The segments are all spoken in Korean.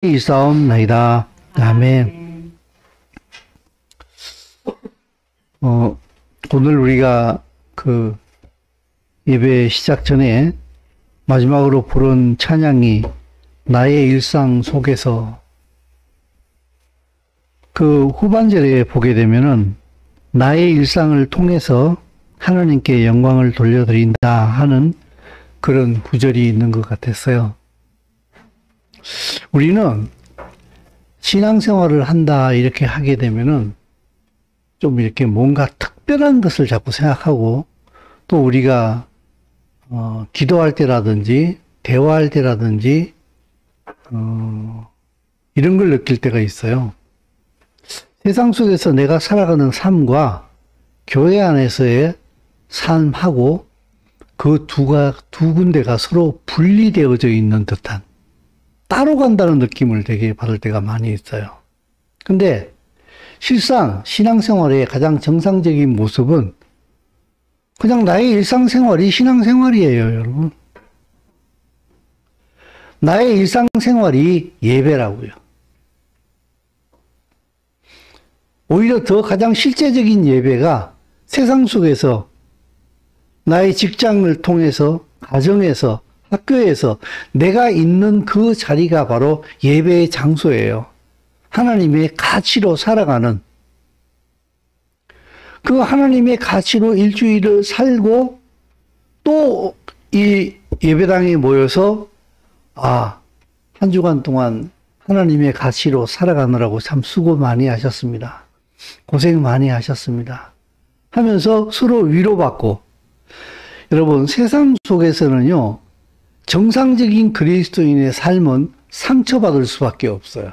있사옵나이다. 아멘. 오늘 우리가 그 예배 시작 전에 마지막으로 부른 찬양이 나의 일상 속에서, 그 후반절에 보게 되면은 나의 일상을 통해서 하나님께 영광을 돌려드린다 하는 그런 구절이 있는 것 같았어요. 우리는 신앙생활을 한다 이렇게 하게 되면은 좀 이렇게 뭔가 특별한 것을 자꾸 생각하고, 또 우리가 기도할 때라든지 대화할 때라든지 이런 걸 느낄 때가 있어요. 세상 속에서 내가 살아가는 삶과 교회 안에서의 삶하고 그 두 군데가 서로 분리되어져 있는 듯한, 따로 간다는 느낌을 되게 받을 때가 많이 있어요. 근데 실상 신앙생활의 가장 정상적인 모습은 그냥 나의 일상생활이 신앙생활이에요, 여러분. 나의 일상생활이 예배라고요. 오히려 더 가장 실제적인 예배가 세상 속에서 나의 직장을 통해서, 가정에서, 학교에서 내가 있는 그 자리가 바로 예배의 장소예요. 하나님의 가치로 살아가는, 그 하나님의 가치로 일주일을 살고 또 이 예배당에 모여서 한 주간 동안 하나님의 가치로 살아가느라고 참 수고 많이 하셨습니다. 고생 많이 하셨습니다 하면서 서로 위로받고. 여러분, 세상 속에서는요, 정상적인 그리스도인의 삶은 상처받을 수밖에 없어요.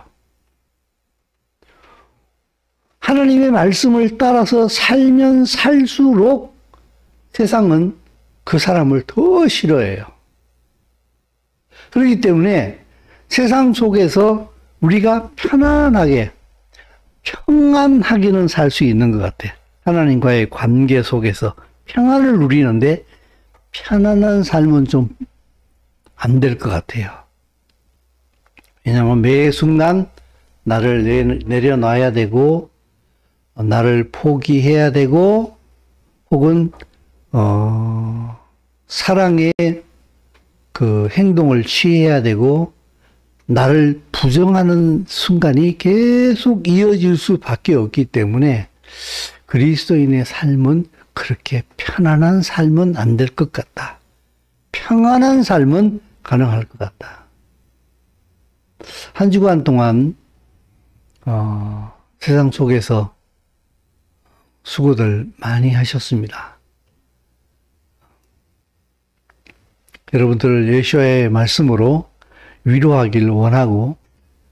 하나님의 말씀을 따라서 살면 살수록 세상은 그 사람을 더 싫어해요. 그렇기 때문에 세상 속에서 우리가 편안하게, 평안하게는 살 수 있는 것 같아요. 하나님과의 관계 속에서 평안을 누리는데 편안한 삶은 좀 안 될 것 같아요. 왜냐하면 매 순간 나를 내려놔야 되고, 나를 포기해야 되고, 혹은 사랑의 그 행동을 취해야 되고, 나를 부정하는 순간이 계속 이어질 수밖에 없기 때문에 그리스도인의 삶은 그렇게 편안한 삶은 안 될 것 같다. 평안한 삶은 가능할 것 같다. 한 주간 동안 세상 속에서 수고들 많이 하셨습니다. 여러분들을 예수의 말씀으로 위로하기를 원하고,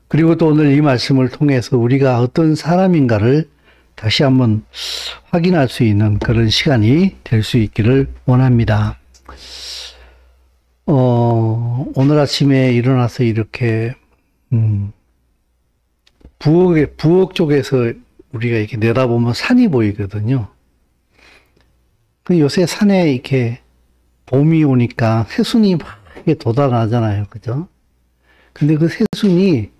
그리고 또 오늘 이 말씀을 통해서 우리가 어떤 사람인가를 다시 한번 확인할 수 있는 그런 시간이 될 수 있기를 원합니다. 오늘 아침에 일어나서 이렇게 부엌 쪽에서 우리가 이렇게 내다보면 산이 보이거든요. 요새 산에 이렇게 봄이 오니까 새순이 막 이렇게 돋아나잖아요. 그죠? 근데 그 새순이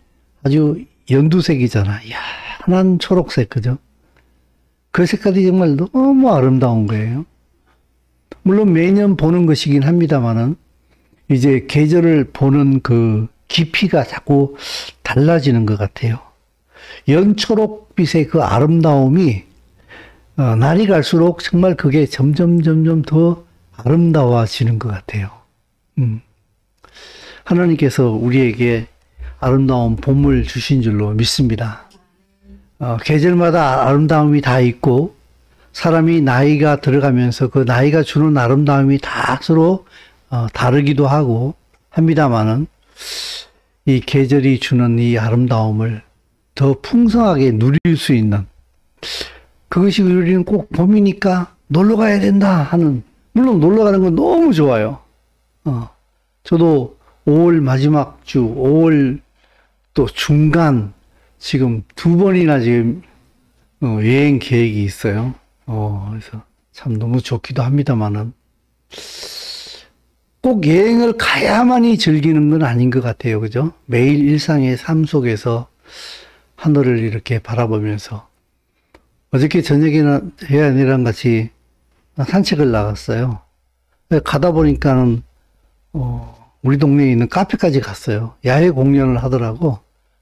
아주 연두색이잖아. 환한 초록색, 그죠? 그 색깔이 정말 너무 아름다운 거예요. 물론 매년 보는 것이긴 합니다만은, 이제 계절을 보는 그 깊이가 자꾸 달라지는 것 같아요. 연초록빛의 그 아름다움이 날이 갈수록 정말 그게 점점 더 아름다워지는 것 같아요. 하나님께서 우리에게 아름다운 봄을 주신 줄로 믿습니다. 계절마다 아름다움이 다 있고, 사람이 나이가 들어가면서 그 나이가 주는 아름다움이 다 서로 다르기도 하고 합니다만은, 이 계절이 주는 이 아름다움을 더 풍성하게 누릴 수 있는, 그것이 우리는 꼭 봄이니까 놀러 가야 된다 하는, 물론 놀러 가는 건 너무 좋아요. 저도 5월 마지막 주, 5월 또 중간, 지금 2번이나 지금 여행 계획이 있어요. 그래서 참 너무 좋기도 합니다만은, 꼭 여행을 가야만이 즐기는 건 아닌 것 같아요. 그죠? 매일 일상의 삶 속에서 하늘을 이렇게 바라보면서 어저께 저녁에는 혜연이랑 같이 산책을 나갔어요. 가다 보니까는 우리 동네에 있는 카페까지 갔어요. 야외 공연을 하더라고.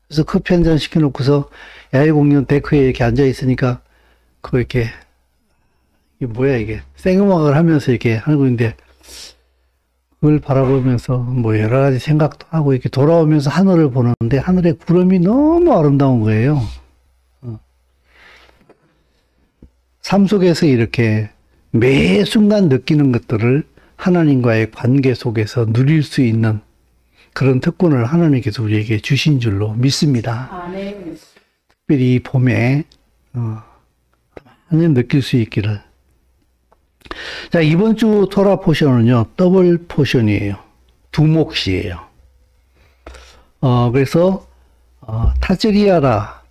그래서 커피 한 잔 시켜놓고서 야외 공연 데크에 이렇게 앉아 있으니까 이게 뭐야 이게 생음악을 하면서 이렇게 하고 있는데 그걸 바라보면서 뭐 여러 가지 생각도 하고 이렇게 돌아오면서 하늘을 보는데 하늘에 구름이 너무 아름다운 거예요. 삶 속에서 이렇게 매 순간 느끼는 것들을 하나님과의 관계 속에서 누릴 수 있는 그런 특권을 하나님께서 우리에게 주신 줄로 믿습니다. 아, 네. 특별히 이 봄에 많이 느낄 수 있기를. 자, 이번 주 토라 포션은요, 더블 포션이에요. 두 몫이에요. 그래서, 타즈리아,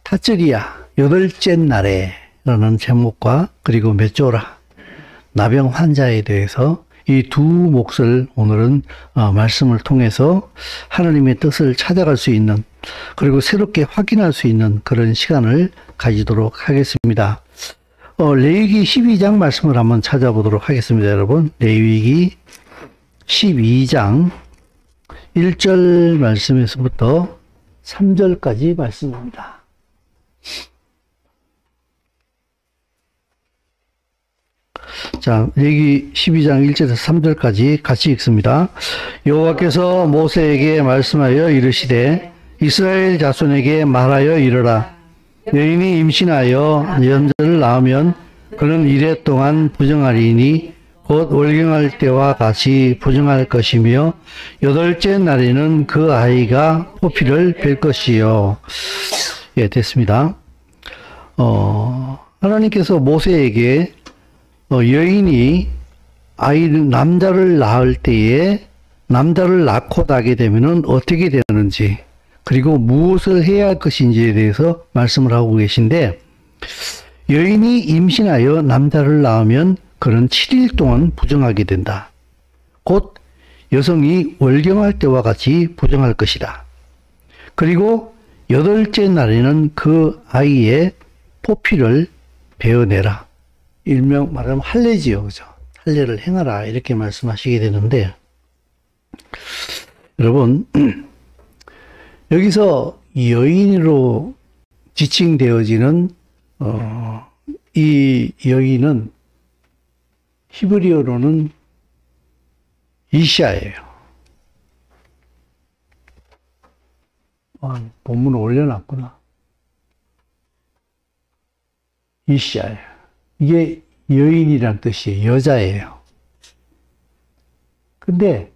여덟째 날에 라는 제목과 그리고 메조라, 나병 환자에 대해서 이 두 몫을 오늘은 말씀을 통해서 하나님의 뜻을 찾아갈 수 있는 그리고 새롭게 확인할 수 있는 그런 시간을 가지도록 하겠습니다. 레위기 12장 말씀을 한번 찾아보도록 하겠습니다. 여러분, 레위기 12장 1절 말씀에서부터 3절까지 말씀입니다. 자, 레위기 12장 1절에서 3절까지 같이 읽습니다. 여호와께서 모세에게 말씀하여 이르시되 이스라엘 자손에게 말하여 이르라. 여인이 임신하여 연자를 낳으면 그는 이래 동안 부정하리니 곧 월경할 때와 같이 부정할 것이며 여덟째 날에는 그 아이가 포피를 뺄 것이요. 예, 됐습니다. 하나님께서 모세에게 여인이 남자를 낳을 때에 남자를 낳고 나게 되면은 어떻게 되는지 그리고 무엇을 해야 할 것인지에 대해서 말씀을 하고 계신데, 여인이 임신하여 남자를 낳으면 그는 7일 동안 부정하게 된다. 곧 여성이 월경할 때와 같이 부정할 것이다. 그리고 여덟째 날에는 그 아이의 포피를 베어내라. 일명 말하면 할례지요. 그죠? 할례를 행하라. 이렇게 말씀하시게 되는데, 여러분, 여기서 여인으로 지칭되어지는 이 여인은 히브리어로는 이샤예요. 본문을 올려놨구나. 이샤예요. 이게 여인이란 뜻이에요. 여자예요. 근데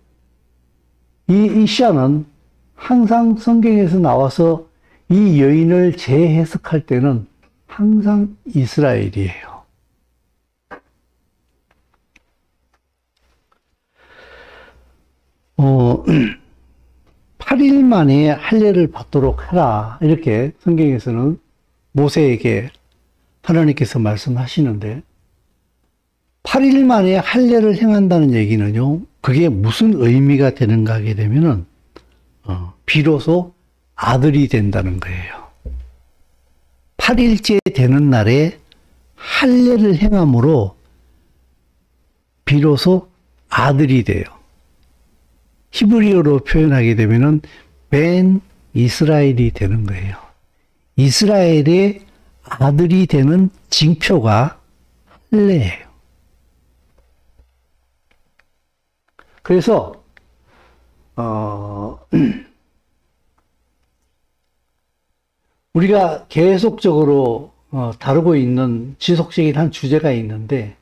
이 이샤는 항상 성경에서 나와서 이 여인을 재해석할 때는 항상 이스라엘이에요. 어, 8일 만에 할례를 받도록 해라. 이렇게 성경에서는 모세에게 하나님께서 말씀하시는데, 8일 만에 할례를 행한다는 얘기는요, 그게 무슨 의미가 되는가 하게 되면은, 비로소 아들이 된다는 거예요. 8일째 되는 날에 할례를 행함으로 비로소 아들이 돼요. 히브리어로 표현하게 되면은 벤 이스라엘이 되는 거예요. 이스라엘의 아들이 되는 징표가 할례예요. 그래서 우리가 계속적으로 다루고 있는 지속적인 한 주제가 있는데,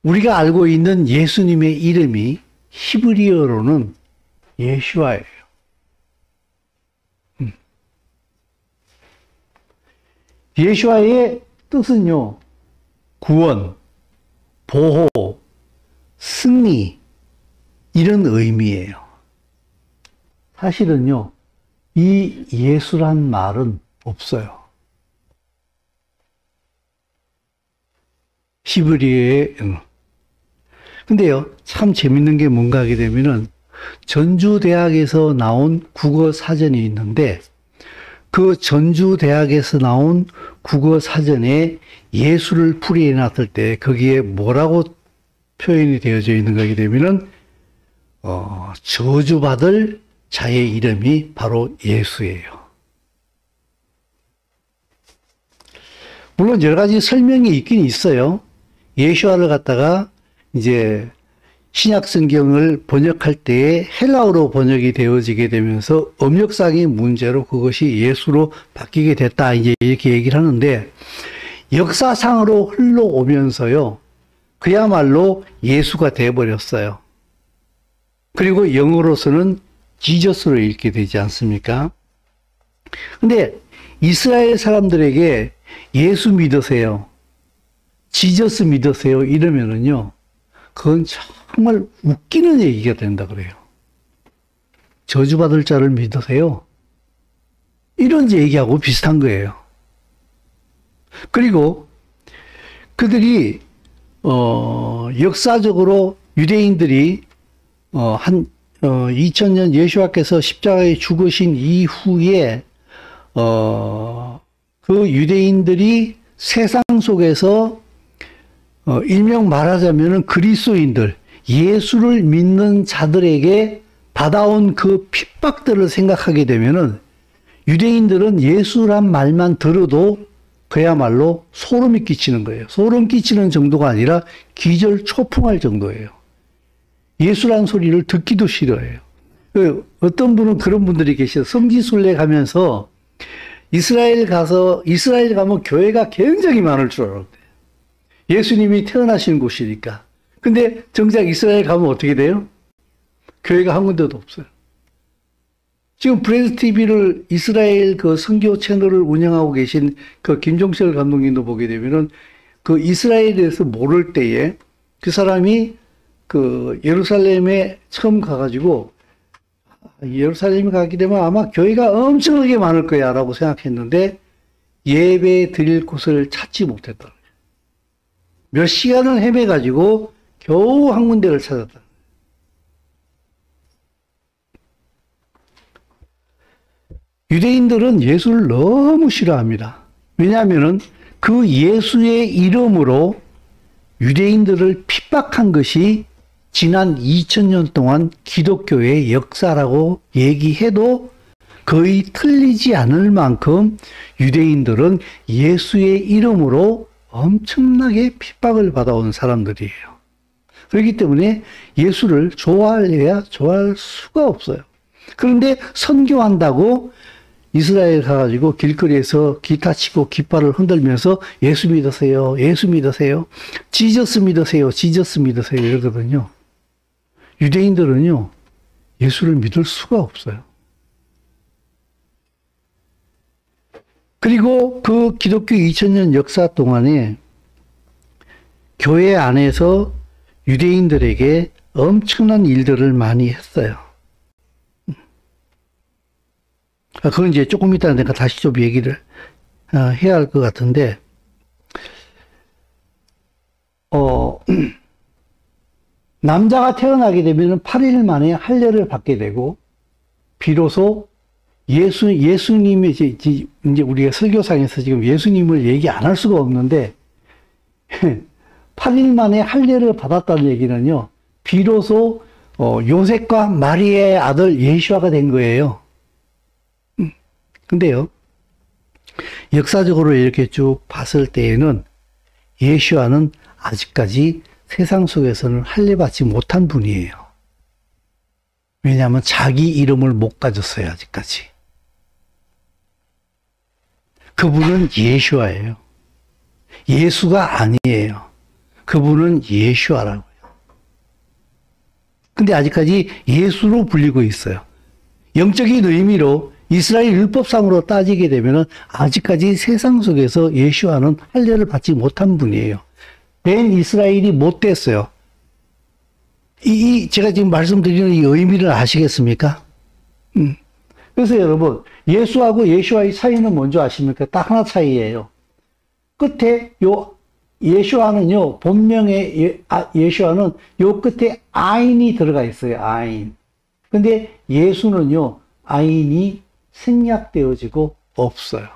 우리가 알고 있는 예수님의 이름이 히브리어로는 예슈아예요. 예슈아의 뜻은요, 구원, 보호, 승리, 이런 의미예요. 사실은요, 이 예수란 말은 없어요. 히브리어에. 근데요, 참 재밌는 게 뭔가 하게 되면은 전주대학에서 나온 국어 사전이 있는데 그 전주대학에서 나온 국어 사전에 예수를 풀이해 놨을 때 거기에 뭐라고 표현이 되어져 있는 거게 되면은 저주받을 자의 이름이 바로 예수예요. 물론 여러 가지 설명이 있긴 있어요. 예수아를 갖다가 이제 신약 성경을 번역할 때에 헬라어로 번역이 되어지게 되면서 음역상의 문제로 그것이 예수로 바뀌게 됐다. 이제 이렇게 얘기를 하는데 역사상으로 흘러오면서요. 그야말로 예수가 되어버렸어요. 그리고 영어로서는 지저스로 읽게 되지 않습니까? 근데 이스라엘 사람들에게 예수 믿으세요. 지저스 믿으세요. 이러면은요. 그건 정말 웃기는 얘기가 된다 그래요. 저주받을 자를 믿으세요. 이런 얘기하고 비슷한 거예요. 그리고 그들이 역사적으로 유대인들이 2000년 예수와께서 십자가에 죽으신 이후에 그 유대인들이 세상 속에서 일명 말하자면은 그리스도인들, 예수를 믿는 자들에게 받아온 그 핍박들을 생각하게 되면은 유대인들은 예수란 말만 들어도 그야말로 소름이 끼치는 거예요. 소름 끼치는 정도가 아니라 기절초풍할 정도예요. 예수란 소리를 듣기도 싫어해요. 어떤 분은 그런 분들이 계셔요. 성지순례 가면서 이스라엘 가면 교회가 굉장히 많을 줄 알았대요. 예수님이 태어나신 곳이니까. 근데 정작 이스라엘 가면 어떻게 돼요? 교회가 한 군데도 없어요. 지금 브레드 TV를 이스라엘 그 선교 채널을 운영하고 계신 그 김종철 감독님도 보게 되면은 그 이스라엘에 대해서 모를 때에 그 사람이 그 예루살렘에 처음 가가지고 예루살렘에 가게 되면 아마 교회가 엄청나게 많을 거야 라고 생각했는데 예배 드릴 곳을 찾지 못했다. 몇 시간을 헤매가지고 겨우 한 군데를 찾았다. 유대인들은 예수를 너무 싫어합니다. 왜냐하면 그 예수의 이름으로 유대인들을 핍박한 것이 지난 2000년 동안 기독교의 역사라고 얘기해도 거의 틀리지 않을 만큼 유대인들은 예수의 이름으로 엄청나게 핍박을 받아온 사람들이에요. 그렇기 때문에 예수를 좋아해야 좋아할 수가 없어요. 그런데 선교한다고 이스라엘 가가지고 길거리에서 기타 치고 깃발을 흔들면서 예수 믿으세요. 예수 믿으세요. 지저스 믿으세요. 지저스 믿으세요. 이러거든요. 유대인들은요. 예수를 믿을 수가 없어요. 그리고 그 기독교 2000년 역사 동안에 교회 안에서 유대인들에게 엄청난 일들을 많이 했어요. 그건 이제 조금 이따 내가 다시 좀 얘기를 해야 할 것 같은데, 남자가 태어나게 되면 8일 만에 할례를 받게 되고, 비로소 예수님이 이제 우리가 설교상에서 지금 예수님을 얘기 안 할 수가 없는데, 8일 만에 할례를 받았다는 얘기는요, 비로소 요셉과 마리아의 아들 예수아가 된 거예요. 근데요, 역사적으로 이렇게 쭉 봤을 때에는 예수아는 아직까지 세상 속에서는 할례받지 못한 분이에요. 왜냐하면 자기 이름을 못 가졌어요, 아직까지. 그분은 예수아예요. 예수가 아니에요. 그분은 예수아라고요. 근데 아직까지 예수로 불리고 있어요. 영적인 의미로 이스라엘 율법상으로 따지게 되면 아직까지 세상 속에서 예수아는 할례를 받지 못한 분이에요. 벤 이스라엘이 못 됐어요. 제가 지금 말씀드리는 이 의미를 아시겠습니까? 그래서 여러분, 예수하고 예수아의 차이는 뭔지 아십니까? 딱 하나 차이예요. 끝에 예수와는요, 본명의 예수와는 요 끝에 아인이 들어가 있어요, 아인. 근데 예수는요, 아인이 생략되어지고 없어요.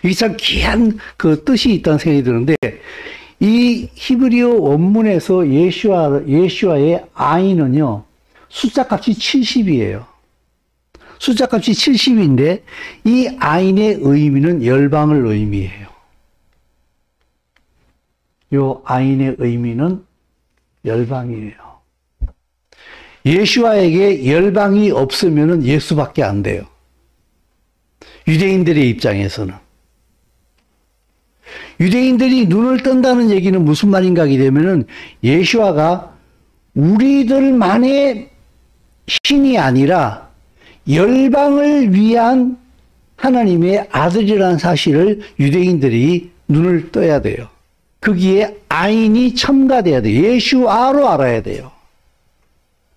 이게 참 귀한 그 뜻이 있다는 생각이 드는데, 이 히브리어 원문에서 예수와의 아인은요, 숫자 값이 70이에요. 숫자 값이 70인데, 이 아인의 의미는 열방을 의미해요. 요 아인의 의미는 열방이에요. 예수와에게 열방이 없으면 예수밖에 안 돼요. 유대인들의 입장에서는. 유대인들이 눈을 뜬다는 얘기는 무슨 말인가 하게 되면은 예수와가 우리들만의 신이 아니라 열방을 위한 하나님의 아들이라는 사실을 유대인들이 눈을 떠야 돼요. 거기에 아인이 첨가돼야 돼요. 예수아로 알아야 돼요.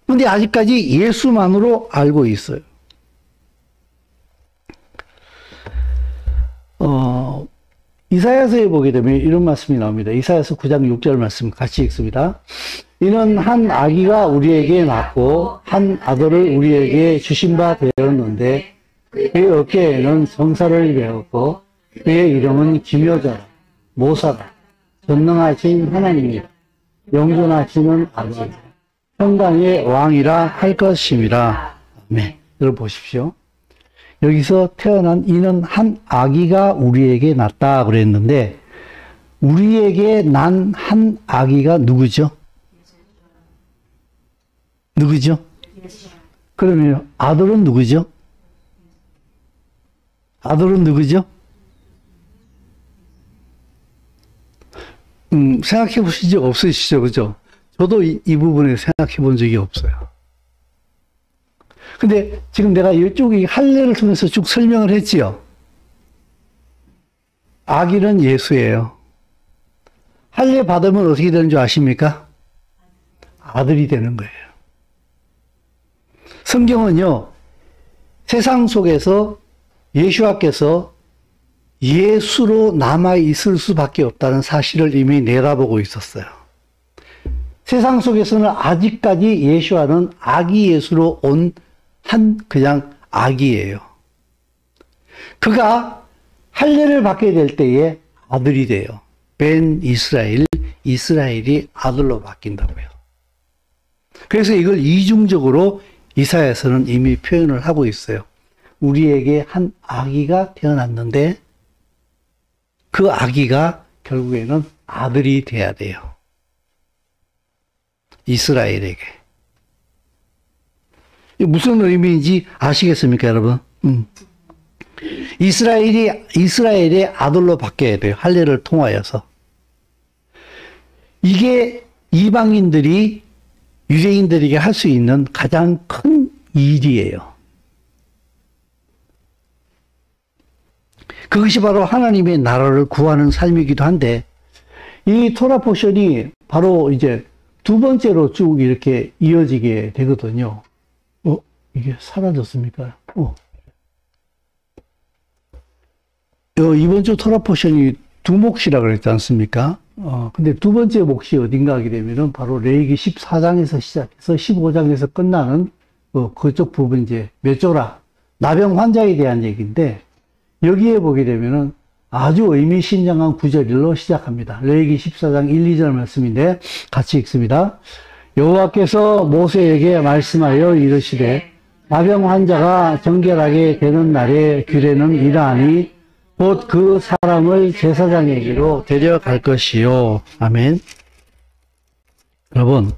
그런데 아직까지 예수만으로 알고 있어요. 이사야서에 보게 되면 이런 말씀이 나옵니다. 이사야서 9장 6절 말씀 같이 읽습니다. 이는 한 아기가 우리에게 낳고 한 아들을 우리에게 주신 바 되었는데 그의 어깨에는 성사를 배웠고 그의 이름은 기묘자라 모사라 전능하신 하나님이라 영존하시는 아버지 평강의 왕이라 할 것임이라. 아멘. 여러분 보십시오. 여기서 태어난 이는 한 아기가 우리에게 낳다 그랬는데 우리에게 난 한 아기가 누구죠? 누구죠? 그러면 아들은 누구죠? 아들은 누구죠? 생각해 보신 적 없으시죠? 그죠? 저도 이 부분에 생각해 본 적이 없어요. 근데 지금 내가 이쪽이 할례를 통해서 쭉 설명을 했지요. 아기는 예수예요. 할례 받으면 어떻게 되는 줄 아십니까? 아들이 되는 거예요. 성경은요, 세상 속에서 예수와께서 예수로 남아있을 수밖에 없다는 사실을 이미 내다보고 있었어요. 세상 속에서는 아직까지 예수와는 아기 예수로 온 그냥 아기예요. 그가 할례를 받게 될 때에 아들이 돼요. 벤 이스라엘, 이스라엘이 아들로 바뀐다고요. 그래서 이걸 이중적으로 이사야서는 이미 표현을 하고 있어요. 우리에게 한 아기가 태어났는데 그 아기가 결국에는 아들이 돼야 돼요. 이스라엘에게. 무슨 의미인지 아시겠습니까, 여러분? 이스라엘의 아들로 바뀌어야 돼요. 할례를 통하여서. 이게 이방인들이 유대인들에게 할 수 있는 가장 큰 일이에요. 그것이 바로 하나님의 나라를 구하는 삶이기도 한데, 이 토라 포션이 바로 이제 두 번째로 쭉 이렇게 이어지게 되거든요. 이게 사라졌습니까? 이번 주 토라 포션이 두 몫이라고 그랬지 않습니까? 근데 두 번째 몫이 어딘가 하게 되면은 바로 레위기 14장에서 시작해서 15장에서 끝나는 그쪽 부분 이제 메조라, 나병 환자에 대한 얘기인데 여기에 보게 되면은 아주 의미심장한 구절로 시작합니다. 레위기 14장 1, 2절 말씀인데 같이 읽습니다. 여호와께서 모세에게 말씀하여 이르시되 나병 환자가 정결하게 되는 날에 규례는 이러하니 곧 그 사람을 제사장에게로 데려갈 것이요. 아멘. 여러분,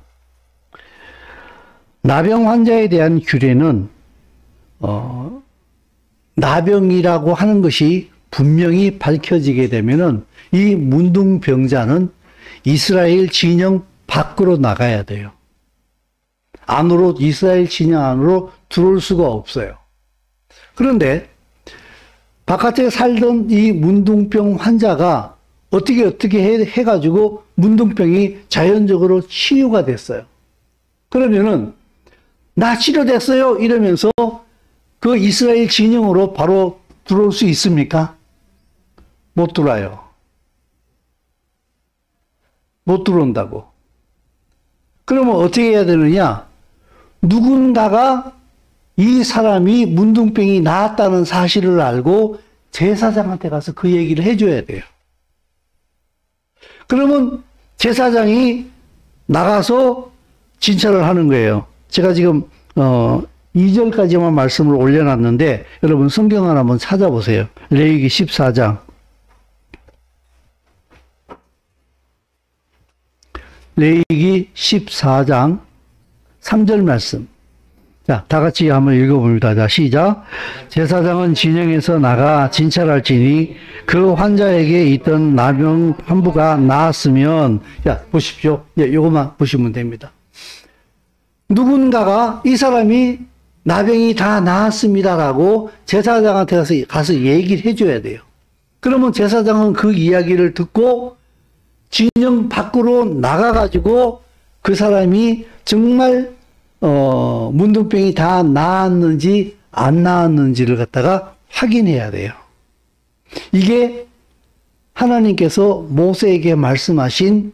나병 환자에 대한 규례는 나병이라고 하는 것이 분명히 밝혀지게 되면은 이 문둥병자는 이스라엘 진영 밖으로 나가야 돼요. 이스라엘 진영 안으로 들어올 수가 없어요. 그런데 바깥에 살던 이 문둥병 환자가 어떻게 해가지고 문둥병이 자연적으로 치유가 됐어요. 그러면은 나 치료됐어요 이러면서 그 이스라엘 진영으로 바로 들어올 수 있습니까? 못 들어와요. 못 들어온다고. 그러면 어떻게 해야 되느냐? 누군가가 이 사람이 문둥병이 나았다는 사실을 알고 제사장한테 가서 그 얘기를 해줘야 돼요. 그러면 제사장이 나가서 진찰을 하는 거예요. 제가 지금 2절까지만 말씀을 올려놨는데 여러분 성경을 한번 찾아보세요. 레위기 14장. 레위기 14장 3절 말씀. 자, 다 같이 한번 읽어봅니다. 자, 시작. 제사장은 진영에서 나가 진찰할지니 그 환자에게 있던 나병 한 부가 나았으면, 야, 보십시오. 예, 요것만 보시면 됩니다. 누군가가 이 사람이 나병이 다 나았습니다라고 제사장한테 가서 얘기를 해줘야 돼요. 그러면 제사장은 그 이야기를 듣고 진영 밖으로 나가가지고 그 사람이 정말 문둥병이 다 나았는지 안 나았는지를 갖다가 확인해야 돼요. 이게 하나님께서 모세에게 말씀하신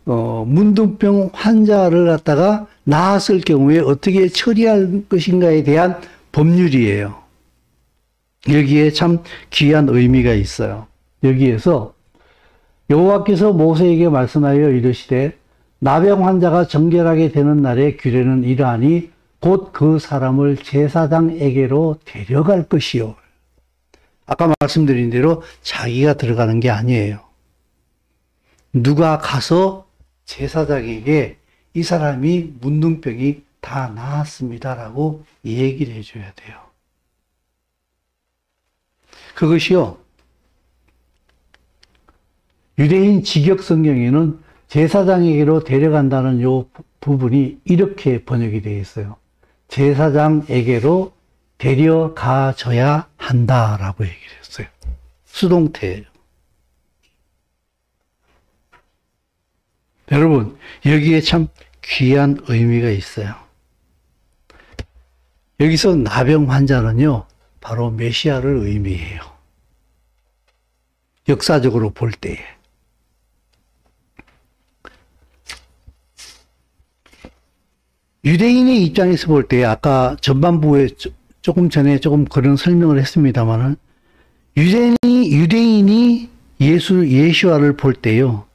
문둥병 환자를 갖다가 나았을 경우에 어떻게 처리할 것인가에 대한 법률이에요. 여기에 참 귀한 의미가 있어요. 여기에서 여호와께서 모세에게 말씀하여 이르시되 나병 환자가 정결하게 되는 날의 규례는 이러하니 곧 그 사람을 제사장에게로 데려갈 것이요. 아까 말씀드린 대로 자기가 들어가는 게 아니에요. 누가 가서 제사장에게 이 사람이 문둥병이 다 나았습니다라고 얘기를 해줘야 돼요. 그것이요. 유대인 직역 성경에는 제사장에게로 데려간다는 요 부분이 이렇게 번역이 되어 있어요. 제사장에게로 데려가줘야 한다라고 얘기를 했어요. 수동태예요. 여러분, 여기에 참 귀한 의미가 있어요. 여기서 나병 환자는요, 바로 메시아를 의미해요. 역사적으로 볼 때에. 유대인의 입장에서 볼 때, 아까 전반부에 조금 전에 조금 그런 설명을 했습니다만은, 유대인이 예수와를 볼 때요,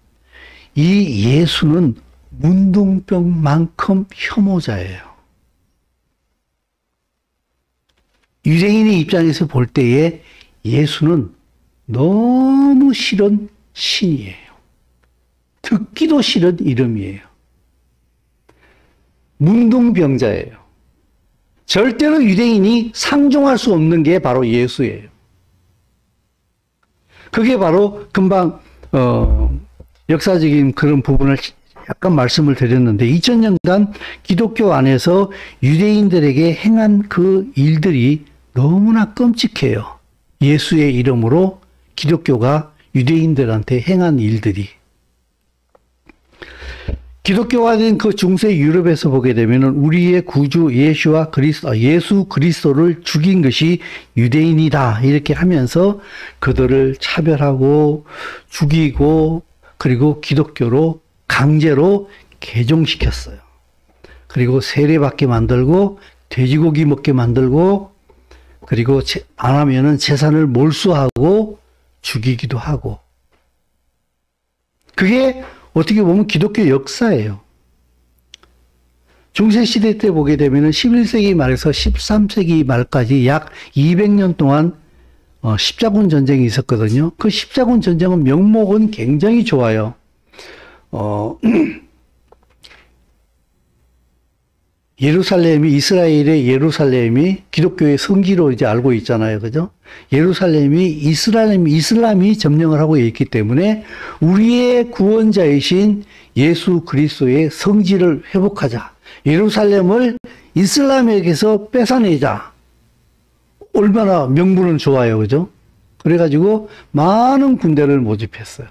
이 예수는 문둥병만큼 혐오자예요. 유대인의 입장에서 볼 때에 예수는 너무 싫은 신이에요. 듣기도 싫은 이름이에요. 문둥병자예요. 절대로 유대인이 상종할 수 없는 게 바로 예수예요. 그게 바로 금방 역사적인 그런 부분을 약간 말씀을 드렸는데 2000년간 기독교 안에서 유대인들에게 행한 그 일들이 너무나 끔찍해요. 예수의 이름으로 기독교가 유대인들한테 행한 일들이. 기독교가 된 그 중세 유럽에서 보게 되면 우리의 구주 예수 그리스도를 죽인 것이 유대인이다 이렇게 하면서 그들을 차별하고 죽이고 그리고 기독교로 강제로 개종시켰어요. 그리고 세례받게 만들고 돼지고기 먹게 만들고 그리고 안 하면은 재산을 몰수하고 죽이기도 하고. 그게 어떻게 보면 기독교 역사예요. 중세시대 때 보게 되면 11세기 말에서 13세기 말까지 약 200년 동안 십자군 전쟁이 있었거든요. 그 십자군 전쟁은 명목은 굉장히 좋아요. 이스라엘의 예루살렘이 기독교의 성지로 이제 알고 있잖아요. 그죠? 예루살렘이 이슬람이 점령을 하고 있기 때문에 우리의 구원자이신 예수 그리스도의 성지를 회복하자. 예루살렘을 이슬람에게서 뺏어내자. 얼마나 명분은 좋아요. 그죠? 그래가지고 많은 군대를 모집했어요.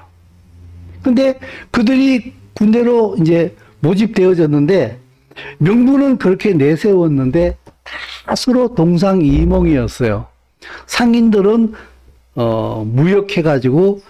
근데 그들이 군대로 이제 모집되어졌는데 명분은 그렇게 내세웠는데 다 서로 동상이몽이었어요. 상인들은 무역해가지고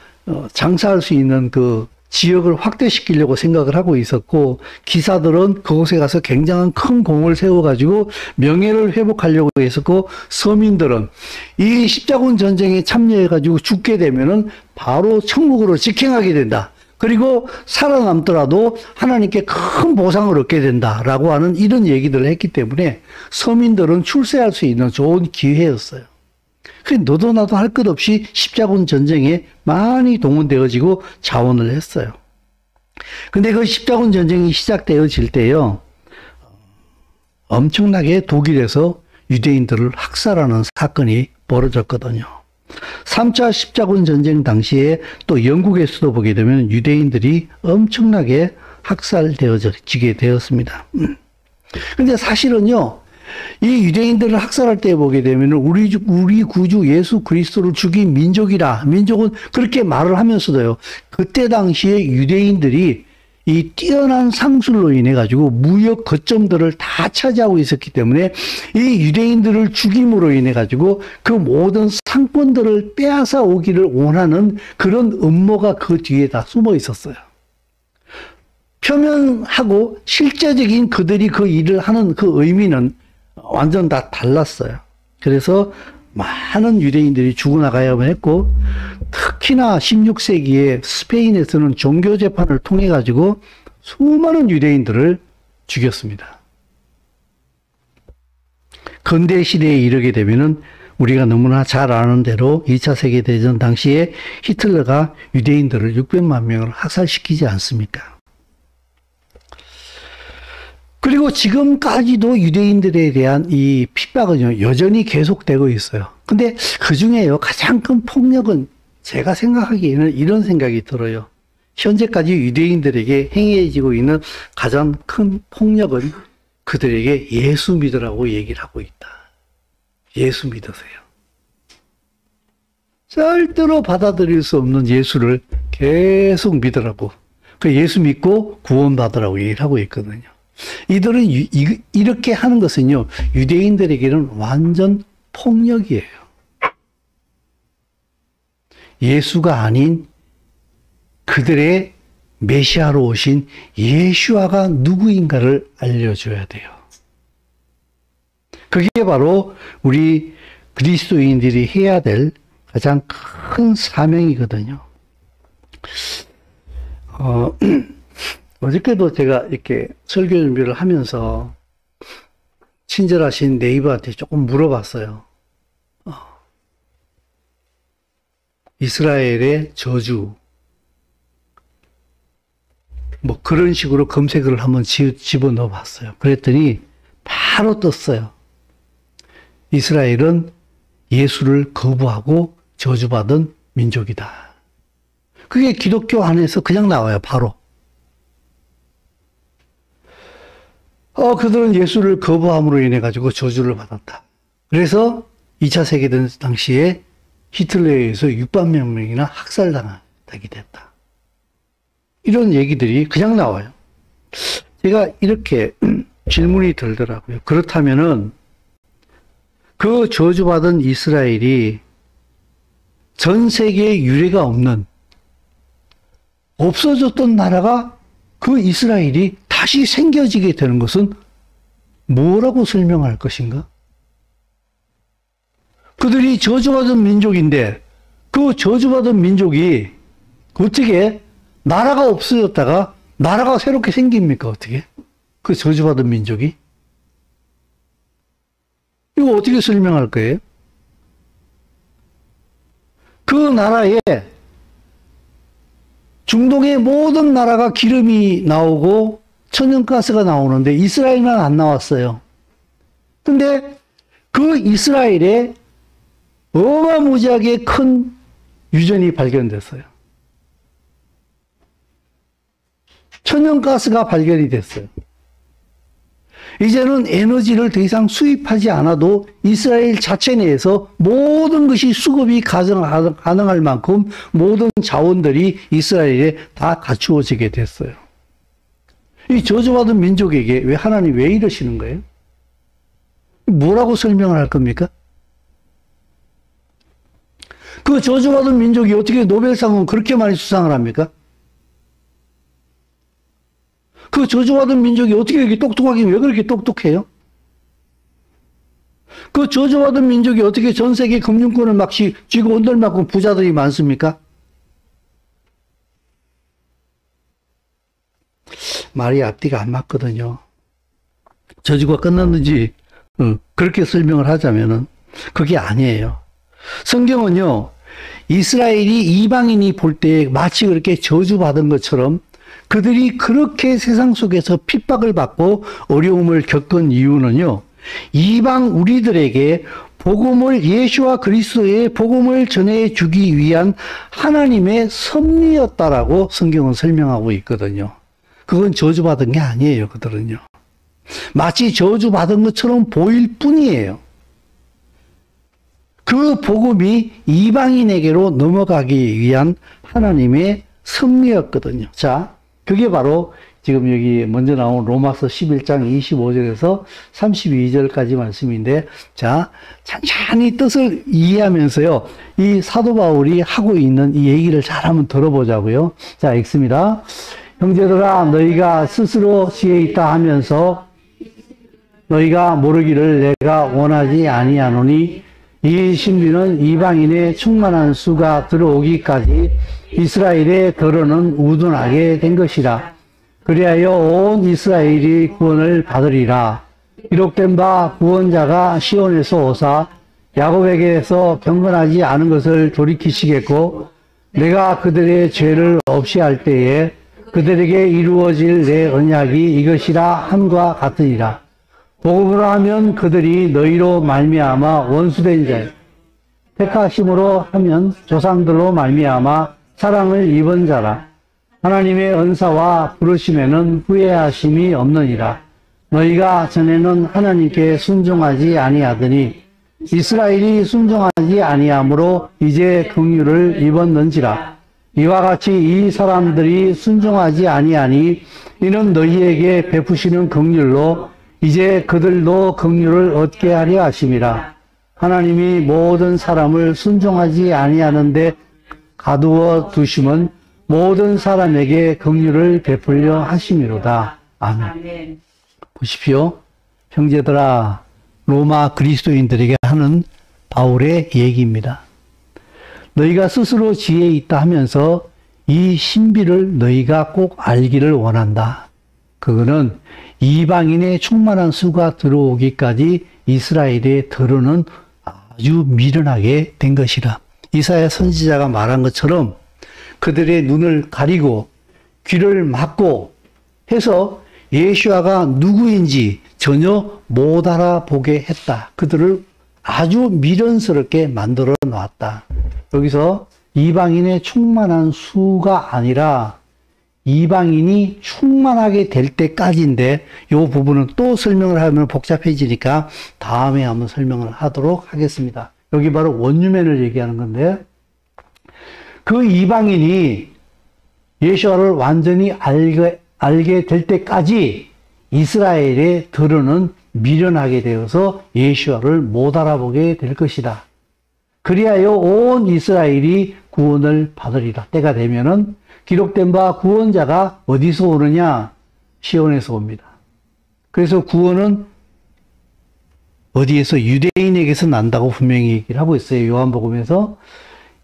장사할 수 있는 그 지역을 확대시키려고 생각을 하고 있었고, 기사들은 그곳에 가서 굉장한 큰 공을 세워가지고 명예를 회복하려고 했었고, 서민들은 이 십자군 전쟁에 참여해가지고 죽게 되면은 바로 천국으로 직행하게 된다. 그리고 살아남더라도 하나님께 큰 보상을 얻게 된다라고 하는 이런 얘기들을 했기 때문에 서민들은 출세할 수 있는 좋은 기회였어요. 그래서 너도 나도 할 것 없이 십자군 전쟁에 많이 동원되어지고 자원을 했어요. 근데 그 십자군 전쟁이 시작되어질 때요, 엄청나게 독일에서 유대인들을 학살하는 사건이 벌어졌거든요. 3차 십자군 전쟁 당시에 또 영국에서도 보게 되면 유대인들이 엄청나게 학살되어지게 되었습니다. 근데 사실은요, 이 유대인들을 학살할 때 보게 되면 우리 구주 예수 그리스도를 죽인 민족이라, 민족은 그렇게 말을 하면서도요, 그때 당시에 유대인들이 이 뛰어난 상술로 인해 가지고 무역 거점들을 다 차지하고 있었기 때문에 이 유대인들을 죽임으로 인해 가지고 그 모든 상권들을 빼앗아 오기를 원하는 그런 음모가 그 뒤에 다 숨어 있었어요. 표면하고 실제적인 그들이 그 일을 하는 그 의미는 완전 다 달랐어요. 그래서 많은 유대인들이 죽어나가야만 했고, 특히나 16세기에 스페인에서는 종교재판을 통해 가지고 수많은 유대인들을 죽였습니다. 근대 시대에 이르게 되면은 우리가 너무나 잘 아는 대로 2차 세계대전 당시에 히틀러가 유대인들을 600만 명을 학살시키지 않습니까? 그리고 지금까지도 유대인들에 대한 이 핍박은 여전히 계속되고 있어요. 근데 그 중에요, 가장 큰 폭력은 제가 생각하기에는 이런 생각이 들어요. 현재까지 유대인들에게 행해지고 있는 가장 큰 폭력은 그들에게 예수 믿으라고 얘기를 하고 있다. 예수 믿으세요. 절대로 받아들일 수 없는 예수를 계속 믿으라고. 그 예수 믿고 구원받으라고 얘기를 하고 있거든요. 이들은 이렇게 하는 것은요, 유대인들에게는 완전 폭력이에요. 예수가 아닌 그들의 메시아로 오신 예수아가 누구인가를 알려줘야 돼요. 그게 바로 우리 그리스도인들이 해야 될 가장 큰 사명이거든요. 어저께도 제가 이렇게 설교 준비를 하면서 친절하신 네이버한테 조금 물어봤어요. 이스라엘의 저주, 뭐 그런 식으로 검색을 한번 집어넣어 봤어요. 그랬더니 바로 떴어요. 이스라엘은 예수를 거부하고 저주받은 민족이다. 그게 기독교 안에서 그냥 나와요, 바로. 그들은 예수를 거부함으로 인해 가지고 저주를 받았다. 그래서 2차 세계대전 당시에 히틀러에 의해서 600만 명이나 학살당하게 됐다. 이런 얘기들이 그냥 나와요. 제가 이렇게 질문이 들더라고요. 그렇다면은 그 저주받은 이스라엘이 전 세계에 유례가 없는, 없어졌던 나라가 그 이스라엘이 다시 생겨지게 되는 것은 뭐라고 설명할 것인가? 그들이 저주받은 민족인데 그 저주받은 민족이 어떻게 나라가 없어졌다가 나라가 새롭게 생깁니까? 어떻게? 그 저주받은 민족이? 이거 어떻게 설명할 거예요? 그 나라에 중동의 모든 나라가 기름이 나오고 천연가스가 나오는데 이스라엘만 안 나왔어요. 근데 그 이스라엘에 어마무지하게 큰 유전이 발견됐어요. 천연가스가 발견이 됐어요. 이제는 에너지를 더 이상 수입하지 않아도 이스라엘 자체 내에서 모든 것이 수급이 가능할 만큼 모든 자원들이 이스라엘에 다 갖추어지게 됐어요. 이 저주받은 민족에게 하나님 왜 이러시는 거예요? 뭐라고 설명을 할 겁니까? 그 저주받은 민족이 어떻게 노벨상은 그렇게 많이 수상을 합니까? 그 저주받은 민족이 어떻게 이렇게 똑똑하긴 왜 그렇게 똑똑해요? 그 저주받은 민족이 어떻게 전 세계 금융권을 막 쥐고 온돌만큼 부자들이 많습니까? 말이 앞뒤가 안 맞거든요. 저주가 끝났는지 그렇게 설명을 하자면은 그게 아니에요. 성경은요, 이스라엘이 이방인이 볼 때 마치 그렇게 저주받은 것처럼 그들이 그렇게 세상 속에서 핍박을 받고 어려움을 겪은 이유는요, 이방 우리들에게 복음을, 예수와 그리스도의 복음을 전해주기 위한 하나님의 섭리였다라고 성경은 설명하고 있거든요. 그건 저주받은 게 아니에요, 그들은요. 마치 저주받은 것처럼 보일 뿐이에요. 그 복음이 이방인에게로 넘어가기 위한 하나님의 섭리였거든요. 자, 그게 바로 지금 여기 먼저 나온 로마서 11장 25절에서 32절까지 말씀인데, 자, 찬찬히 뜻을 이해하면서요, 이 사도 바울이 하고 있는 이 얘기를 잘 한번 들어보자고요. 자, 읽습니다. 형제들아, 너희가 스스로 지혜 있다 하면서 너희가 모르기를 내가 원하지 아니하노니 이 신비는 이방인의 충만한 수가 들어오기까지 이스라엘의 더러는 우둔하게 된 것이라. 그리하여 온 이스라엘이 구원을 받으리라. 기록된 바 구원자가 시온에서 오사 야곱에게서 경건하지 않은 것을 돌이키시겠고 내가 그들의 죄를 없이 할 때에 그들에게 이루어질 내 언약이 이것이라 함과 같으니라. 복음으로 하면 그들이 너희로 말미암아 원수된 자, 택하심으로 하면 조상들로 말미암아 사랑을 입은 자라. 하나님의 은사와 부르심에는 후회하심이 없느니라. 너희가 전에는 하나님께 순종하지 아니하더니 이스라엘이 순종하지 아니하므로 이제 긍휼을 입었는지라. 이와 같이 이 사람들이 순종하지 아니하니 이는 너희에게 베푸시는 긍휼로 이제 그들도 긍휼을 얻게 하려 하심이라. 하나님이 모든 사람을 순종하지 아니하는데 가두어 두심은 모든 사람에게 긍휼을 베풀려 하심이로다. 아멘. 보십시오. 형제들아, 로마 그리스도인들에게 하는 바울의 얘기입니다. 너희가 스스로 지혜 있다 하면서 이 신비를 너희가 꼭 알기를 원한다. 그거는 이방인의 충만한 수가 들어오기까지 이스라엘의 더러는 아주 미련하게 된 것이라. 이사야 선지자가 말한 것처럼 그들의 눈을 가리고 귀를 막고 해서 예수아가 누구인지 전혀 못 알아보게 했다. 그들을 아주 미련스럽게 만들어 놨다. 여기서 이방인의 충만한 수가 아니라 이방인이 충만하게 될 때까지인데, 이 부분은 또 설명을 하면 복잡해지니까 다음에 한번 설명을 하도록 하겠습니다. 여기 바로 원유맨을 얘기하는 건데, 그 이방인이 예수와를 완전히 알게 될 때까지 이스라엘의 더러는 미련하게 되어서 예수와를 못 알아보게 될 것이다. 그리하여 온 이스라엘이 구원을 받으리라. 때가 되면은 기록된 바 구원자가 어디서 오느냐? 시온에서 옵니다. 그래서 구원은 어디에서? 유대인에게서 난다고 분명히 얘기를 하고 있어요. 요한복음에서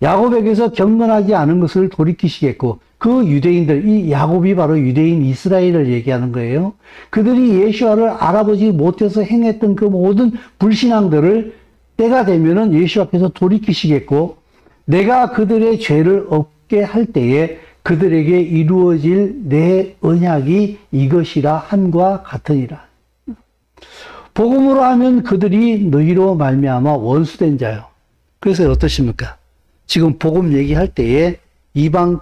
야곱에게서 경건하지 않은 것을 돌이키시겠고, 그 유대인들, 이 야곱이 바로 유대인 이스라엘을 얘기하는 거예요. 그들이 예수와를 알아보지 못해서 행했던 그 모든 불신앙들을 때가 되면은 예수 앞에서 돌이키시겠고, 내가 그들의 죄를 없게 할 때에 그들에게 이루어질 내 언약이 이것이라 함과 같으니라. 복음으로 하면 그들이 너희로 말미암아 원수된 자요. 그래서 어떠십니까? 지금 복음 얘기할 때에 이방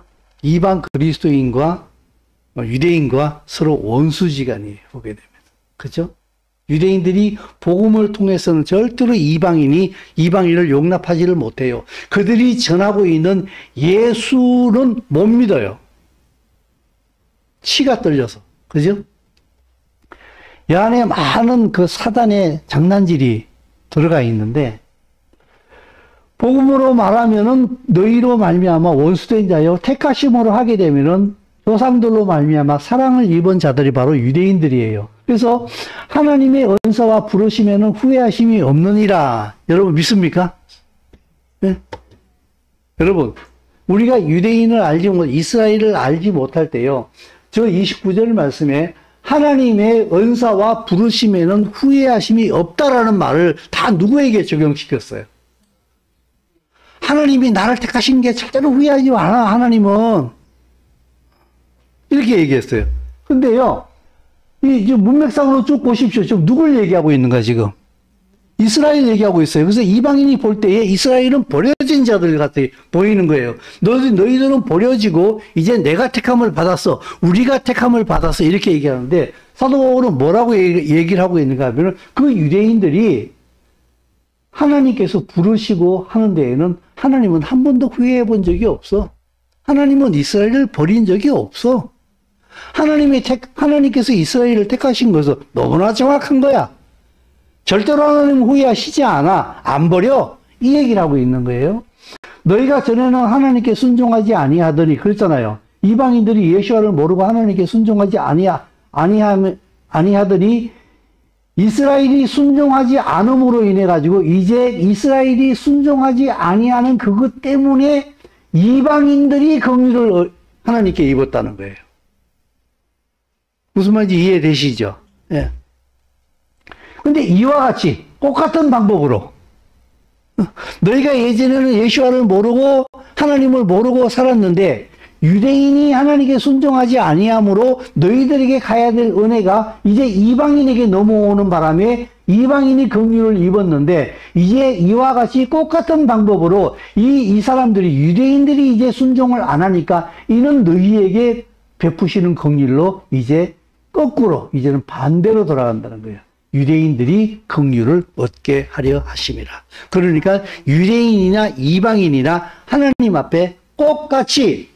그리스도인과 유대인과 서로 원수지간이에요. 보게 되면. 그죠? 유대인들이 복음을 통해서는 절대로 이방인을 용납하지를 못해요. 그들이 전하고 있는 예수는 못 믿어요. 치가 떨려서. 그죠? 이 안에 많은 그 사단의 장난질이 들어가 있는데, 복음으로 말하면은 너희로 말미암아 원수된 자요, 택하심으로 하게 되면은 조상들로 말미암아 사랑을 입은 자들이 바로 유대인들이에요. 그래서 하나님의 은사와 부르심에는 후회하심이 없느니라. 여러분 믿습니까? 네? 여러분 우리가 유대인을 알지 못, 이스라엘을 알지 못할 때요. 저 29절 말씀에 하나님의 은사와 부르심에는 후회하심이 없다라는 말을 다 누구에게 적용시켰어요? 하나님이 나를 택하신 게 절대로 후회하지 않아, 하나님은. 이렇게 얘기했어요. 근데요, 이 문맥상으로 쭉 보십시오. 지금 누굴 얘기하고 있는가, 지금? 이스라엘 얘기하고 있어요. 그래서 이방인이 볼 때에 이스라엘은 버려진 자들 같아 보이는 거예요. 너희들은 버려지고 이제 내가 택함을 받았어. 우리가 택함을 받았어. 이렇게 얘기하는데 사도 바울은 뭐라고 얘기를 하고 있는가 하면 그 유대인들이 하나님께서 부르시고 하는 데에는 하나님은 한 번도 후회해 본 적이 없어. 하나님은 이스라엘을 버린 적이 없어. 하나님께서 이스라엘을 택하신 것은 너무나 정확한 거야. 절대로 하나님 후회하시지 않아. 안 버려. 이 얘기를 하고 있는 거예요. 너희가 전에는 하나님께 순종하지 아니하더니 그랬잖아요. 이방인들이 예수와를 모르고 하나님께 순종하지 아니하더니 이스라엘이 순종하지 않음으로 인해 가지고 이제 이스라엘이 순종하지 아니하는 그것 때문에 이방인들이 긍휼을 하나님께 입었다는 거예요. 무슨 말인지 이해되시죠? 예. 근데 이와 같이 똑같은 방법으로 너희가 예전에는 예수와를 모르고 하나님을 모르고 살았는데 유대인이 하나님께 순종하지 아니함으로 너희들에게 가야 될 은혜가 이제 이방인에게 넘어오는 바람에 이방인이 긍휼을 입었는데 이제 이와 같이 똑같은 방법으로 이 사람들이 유대인들이 이제 순종을 안 하니까 이는 너희에게 베푸시는 긍휼로 이제 거꾸로 이제는 반대로 돌아간다는 거예요. 유대인들이 긍휼을 얻게 하려 하심이라. 그러니까 유대인이나 이방인이나 하나님 앞에 똑같이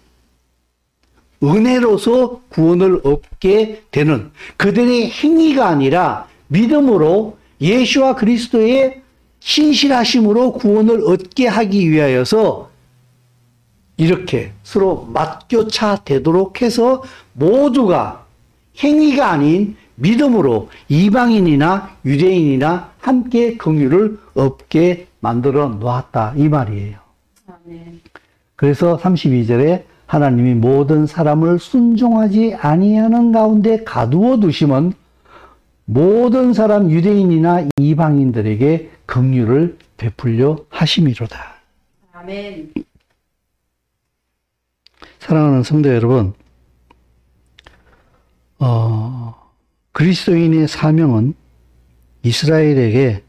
은혜로서 구원을 얻게 되는 그들의 행위가 아니라 믿음으로 예수와 그리스도의 신실하심으로 구원을 얻게 하기 위하여서 이렇게 서로 맞교차 되도록 해서 모두가 행위가 아닌 믿음으로 이방인이나 유대인이나 함께 긍휼을 얻게 만들어 놓았다 이 말이에요. 아멘. 그래서 32절에 하나님이 모든 사람을 순종하지 아니하는 가운데 가두어 두심은 모든 사람 유대인이나 이방인들에게 긍휼을 베풀려 하심이로다. 아멘. 사랑하는 성도 여러분, 그리스도인의 사명은 이스라엘에게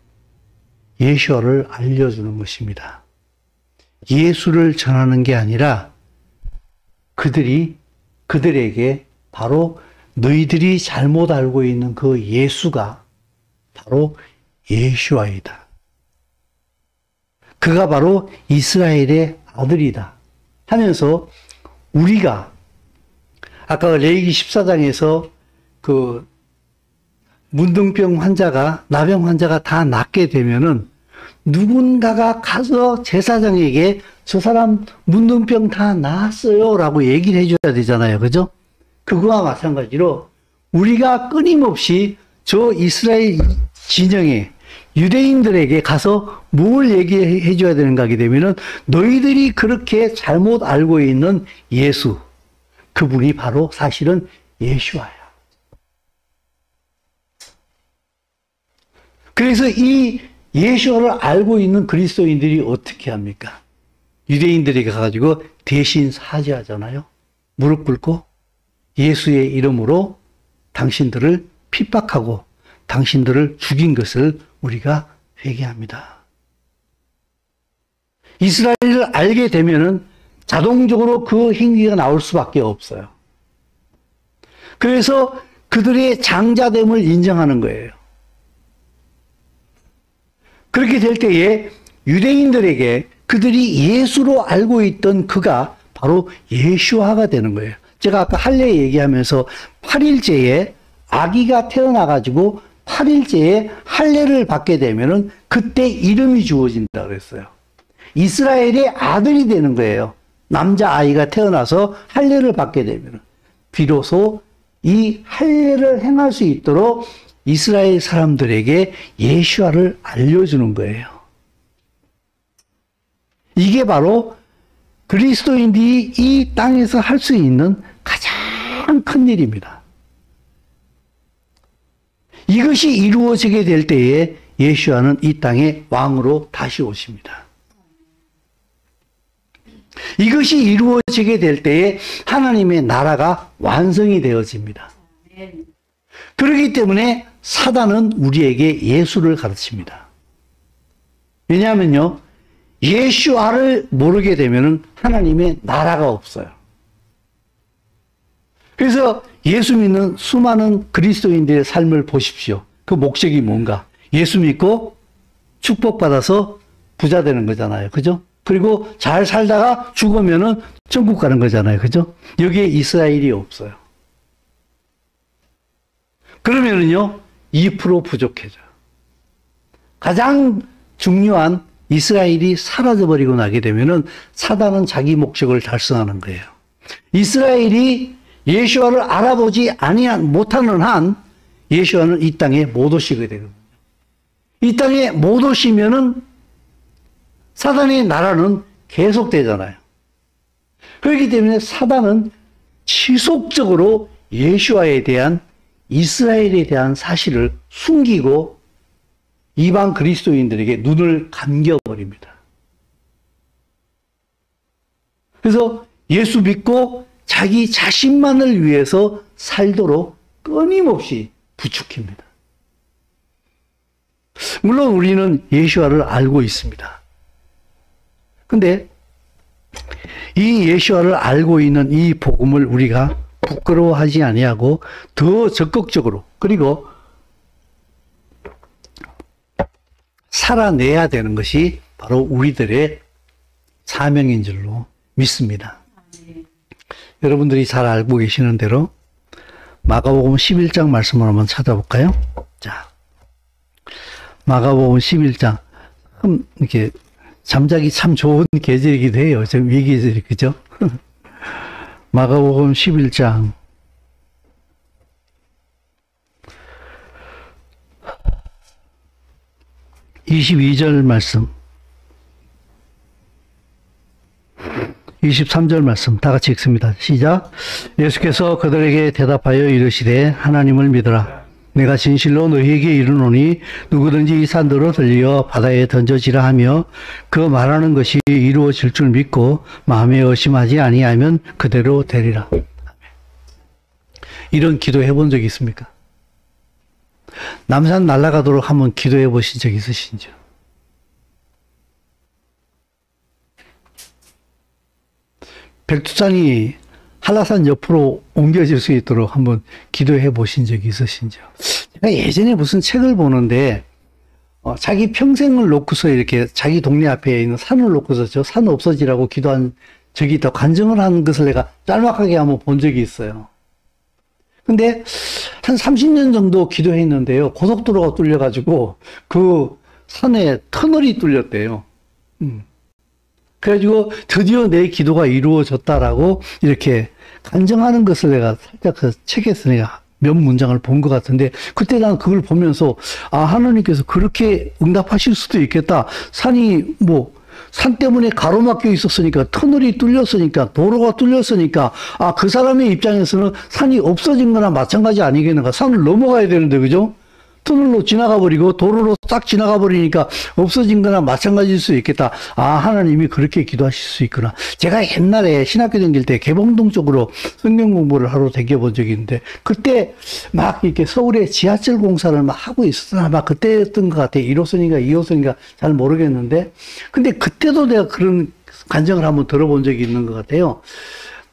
예수를 알려주는 것입니다. 예수를 전하는 게 아니라 그들에게 바로 너희들이 잘못 알고 있는 그 예수가 바로 예수아이다. 그가 바로 이스라엘의 아들이다 하면서 우리가 아까 레위기 14장에서 그 문둥병 환자가 나병 환자가 다 낫게 되면은 누군가가 가서 제사장에게 저 사람 문둥병 다 나았어요 라고 얘기를 해줘야 되잖아요. 그죠? 그거와 마찬가지로 우리가 끊임없이 저 이스라엘 진영에 유대인들에게 가서 뭘 얘기해 줘야 되는가 하게 되면은 너희들이 그렇게 잘못 알고 있는 예수, 그분이 바로 사실은 예수와야. 그래서 이 예수를 알고 있는 그리스도인들이 어떻게 합니까? 유대인들에게 가가지고 대신 사죄하잖아요. 무릎 꿇고 예수의 이름으로 당신들을 핍박하고 당신들을 죽인 것을 우리가 회개합니다. 이스라엘을 알게 되면은 자동적으로 그 행위가 나올 수밖에 없어요. 그래서 그들의 장자됨을 인정하는 거예요. 그렇게 될 때에 유대인들에게 그들이 예수로 알고 있던 그가 바로 예수화가 되는 거예요. 제가 아까 할례 얘기하면서 8일째에 아기가 태어나가지고 8일째에 할례를 받게 되면은 그때 이름이 주어진다 그랬어요. 이스라엘의 아들이 되는 거예요. 남자 아이가 태어나서 할례를 받게 되면은. 비로소 이 할례를 행할 수 있도록 이스라엘 사람들에게 예수아를 알려주는 거예요. 이게 바로 그리스도인들이 이 땅에서 할 수 있는 가장 큰 일입니다. 이것이 이루어지게 될 때에 예수아는 이 땅에 왕으로 다시 오십니다. 이것이 이루어지게 될 때에 하나님의 나라가 완성이 되어집니다. 그렇기 때문에 사단은 우리에게 예수를 가르칩니다. 왜냐하면요, 예수아를 모르게 되면 하나님의 나라가 없어요. 그래서 예수 믿는 수많은 그리스도인들의 삶을 보십시오. 그 목적이 뭔가? 예수 믿고 축복받아서 부자 되는 거잖아요. 그죠? 그리고 잘 살다가 죽으면은 천국 가는 거잖아요. 그죠? 여기에 이스라엘이 없어요. 그러면은요, 2% 부족해져요. 가장 중요한 이스라엘이 사라져버리고 나게 되면은 사단은 자기 목적을 달성하는 거예요. 이스라엘이 예수아를 알아보지 못하는 한 예수아는 이 땅에 못 오시게 되거든요. 이 땅에 못 오시면은 사단의 나라는 계속되잖아요. 그렇기 때문에 사단은 지속적으로 예수아에 대한 이스라엘에 대한 사실을 숨기고 이방 그리스도인들에게 눈을 감겨버립니다. 그래서 예수 믿고 자기 자신만을 위해서 살도록 끊임없이 부추깁니다. 물론 우리는 예수아를 알고 있습니다. 근데 이 예수아를 알고 있는 이 복음을 우리가 부끄러워하지 아니하고 더 적극적으로 그리고 살아내야 되는 것이 바로 우리들의 사명인 줄로 믿습니다. 여러분들이 잘 알고 계시는 대로 마가복음 11장 말씀을 한번 찾아볼까요? 자, 마가복음 11장. 이렇게 잠자기 참 좋은 계절이기도 해요. 지금 이 계절이, 그죠? 마가복음 11장. 22절 말씀. 23절 말씀 다 같이 읽습니다. 시작. 예수께서 그들에게 대답하여 이르시되 하나님을 믿으라. 내가 진실로 너희에게 이르노니 누구든지 이 산더러 들려 바다에 던져지라 하며 그 말하는 것이 이루어질 줄 믿고 마음에 의심하지 아니하면 그대로 되리라. 이런 기도 해본 적 있습니까? 남산 날아가도록 한번 기도해 보신 적 있으신지요? 백두산이 한라산 옆으로 옮겨질 수 있도록 한번 기도해 보신 적이 있으신지요? 제가 예전에 무슨 책을 보는데 자기 평생을 놓고서 이렇게 자기 동네 앞에 있는 산을 놓고서 저 산 없어지라고 기도한 적이 더 간증을 한 것을 내가 짤막하게 한번 본 적이 있어요. 근데 한 30년 정도 기도했는데요. 고속도로가 뚫려가지고 그 산에 터널이 뚫렸대요. 그래가지고 드디어 내 기도가 이루어졌다라고 이렇게 간증하는 것을 내가 살짝 그 책에서 내가 몇 문장을 본 것 같은데 그때 난 그걸 보면서 아, 하나님께서 그렇게 응답하실 수도 있겠다. 산이 산 때문에 가로막혀 있었으니까 터널이 뚫렸으니까 도로가 뚫렸으니까 아, 그 사람의 입장에서는 산이 없어진 거나 마찬가지 아니겠는가. 산을 넘어가야 되는데 그죠? 터널로 지나가 버리고 도로로 싹 지나가 버리니까 없어진 거나 마찬가지일 수 있겠다. 아, 하나님이 그렇게 기도하실 수 있구나. 제가 옛날에 신학교 다닐 때 개봉동 쪽으로 성경 공부를 하러 다녀본 적이 있는데 그때 막 이렇게 서울에 지하철 공사를 막 하고 있었나 막 그때였던 것 같아요. 1호선인가 2호선인가 잘 모르겠는데 근데 그때도 내가 그런 간증을 한번 들어본 적이 있는 것 같아요.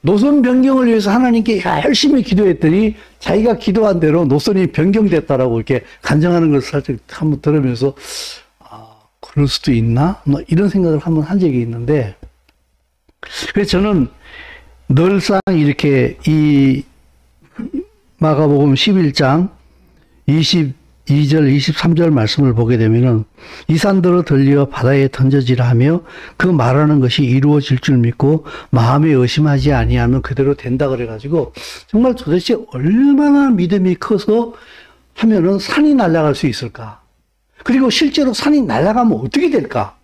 노선 변경을 위해서 하나님께 열심히 기도했더니 자기가 기도한 대로 노선이 변경됐다라고 이렇게 간증하는 것을 살짝 한번 들으면서 아, 그럴 수도 있나? 이런 생각을 한번 한 적이 있는데 그래서 저는 늘상 이렇게 이 마가복음 11장 22절, 22절, 23절 말씀을 보게 되면은 이 산들을 들려 바다에 던져지라 하며 그 말하는 것이 이루어질 줄 믿고 마음에 의심하지 아니하면 그대로 된다 그래가지고 정말 도대체 얼마나 믿음이 커서 하면은 산이 날아갈 수 있을까? 그리고 실제로 산이 날아가면 어떻게 될까?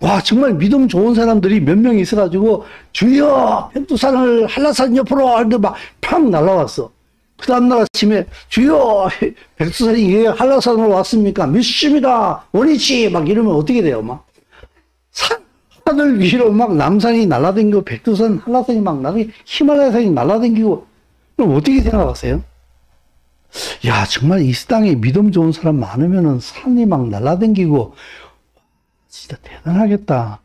와, 정말 믿음 좋은 사람들이 몇 명 있어가지고 주여 백두산을 한라산 옆으로 하는데 막 팍 날아왔어. 그 다음날 아침에 주여 백두산이 왜 한라산으로 왔습니까? 믿습니다. 원위치 막 이러면 어떻게 돼요? 막 산을 위로 막 남산이 날아다니고 백두산 한라산이 막 날아다니고 히말라야산이 날아다니고 그럼 어떻게 생각하세요? 야, 정말 이 땅에 믿음 좋은 사람 많으면은 산이 막 날아다니고 진짜 대단하겠다.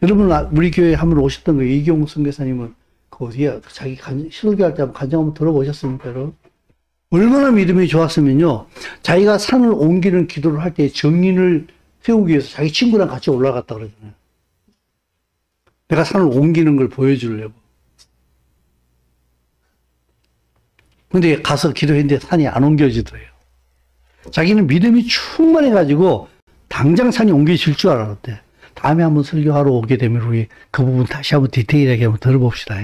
여러분, 우리 교회에 한번 오셨던 그 이경우 선교사님은 그 어디야? 자기 설교할 때 간증 한번 들어보셨습니까, 여러분? 얼마나 믿음이 좋았으면요. 자기가 산을 옮기는 기도를 할 때 정인을 세우기 위해서 자기 친구랑 같이 올라갔다 그러잖아요. 내가 산을 옮기는 걸 보여주려고. 근데 가서 기도했는데 산이 안 옮겨지더래요. 자기는 믿음이 충만해가지고 당장 산이 옮겨질 줄 알았대. 다음에 한번 설교하러 오게 되면 우리 그 부분 다시 한번 디테일하게 한번 들어봅시다.